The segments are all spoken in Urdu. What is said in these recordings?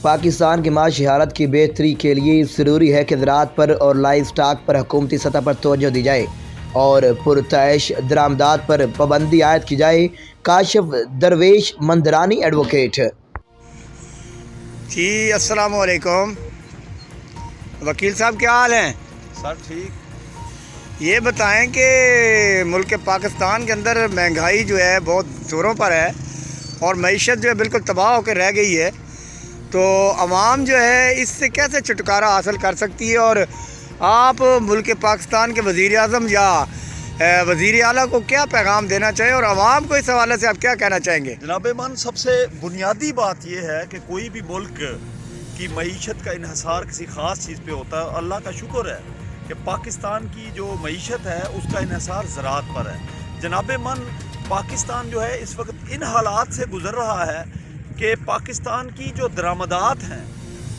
پاکستان کی معاشی حالت کی بہتری کے لیے ضروری ہے کہ زراعت پر اور لائف سٹاک پر حکومتی سطح پر توجہ دی جائے اور پرتعیش درآمدات پر پابندی عائد کی جائے۔ کاشف درویش مندرانی ایڈوکیٹ۔ جی السلام علیکم وکیل صاحب، کیا حال ہیں؟ سر ٹھیک۔ یہ بتائیں کہ ملک پاکستان کے اندر مہنگائی جو ہے بہت زوروں پر ہے اور معیشت جو ہے بالکل تباہ ہو کے رہ گئی ہے، تو عوام جو ہے اس سے کیسے چھٹکارا حاصل کر سکتی ہے؟ اور آپ ملک پاکستان کے وزیر اعظم یا وزیر اعلیٰ کو کیا پیغام دینا چاہیں اور عوام کو اس حوالے سے آپ کیا کہنا چاہیں گے؟ جناب من، سب سے بنیادی بات یہ ہے کہ کوئی بھی ملک کی معیشت کا انحصار کسی خاص چیز پہ ہوتا ہے۔ اللہ کا شکر ہے کہ پاکستان کی جو معیشت ہے اس کا انحصار زراعت پر ہے۔ جناب من، پاکستان جو ہے اس وقت ان حالات سے گزر رہا ہے کہ پاکستان کی جو درآمدات ہیں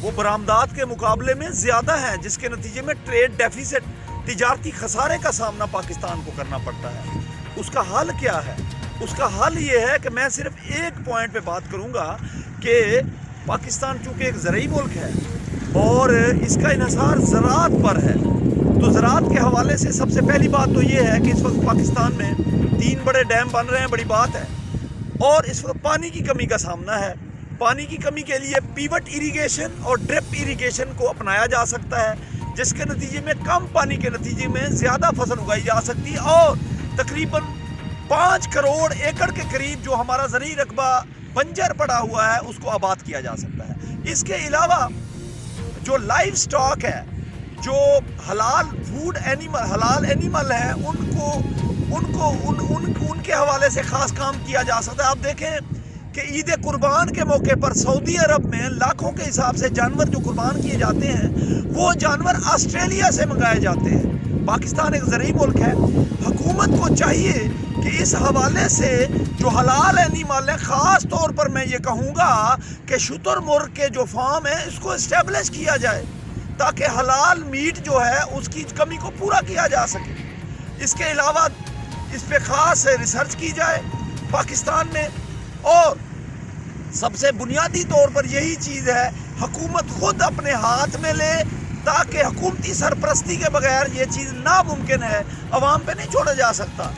وہ برآمدات کے مقابلے میں زیادہ ہیں، جس کے نتیجے میں ٹریڈ ڈیفیسٹ، تجارتی خسارے کا سامنا پاکستان کو کرنا پڑتا ہے۔ اس کا حل کیا ہے؟ اس کا حل یہ ہے کہ میں صرف ایک پوائنٹ پہ بات کروں گا کہ پاکستان چونکہ ایک زرعی ملک ہے اور اس کا انحصار زراعت پر ہے، تو زراعت کے حوالے سے سب سے پہلی بات تو یہ ہے کہ اس وقت پاکستان میں 3 بڑے ڈیم بن رہے ہیں، بڑی بات ہے، اور اس وقت پانی کی کمی کا سامنا ہے۔ پانی کی کمی کے لیے پیوٹ ایریگیشن اور ڈرپ ایریگیشن کو اپنایا جا سکتا ہے، جس کے نتیجے میں کم پانی کے نتیجے میں زیادہ فصل اگائی جا سکتی ہے اور تقریباً 5 کروڑ ایکڑ کے قریب جو ہمارا زرعی رقبہ بنجر پڑا ہوا ہے اس کو آباد کیا جا سکتا ہے۔ اس کے علاوہ جو لائف سٹاک ہے، جو حلال فوڈ حلال اینیمل ہیں، ان کے حوالے سے خاص کام کیا جا سکتا ہے۔ آپ دیکھیں کہ عید قربان کے موقع پر سعودی عرب میں لاکھوں کے حساب سے جانور جو قربان کیے جاتے ہیں وہ جانور آسٹریلیا سے منگائے جاتے ہیں۔ پاکستان ایک زرعی ملک ہے، حکومت کو چاہیے کہ اس حوالے سے جو حلال اینیمل ہیں، خاص طور پر میں یہ کہوں گا کہ شتر مرغ کے جو فارم ہیں اس کو اسٹیبلش کیا جائے تاکہ حلال میٹ جو ہے اس کی کمی کو پورا کیا جا سکے۔ اس کے علاوہ اس پہ خاص ریسرچ کی جائے پاکستان میں، اور سب سے بنیادی طور پر یہی چیز ہے حکومت خود اپنے ہاتھ میں لے، تاکہ حکومتی سرپرستی کے بغیر یہ چیز ناممکن ہے، عوام پہ نہیں چھوڑا جا سکتا۔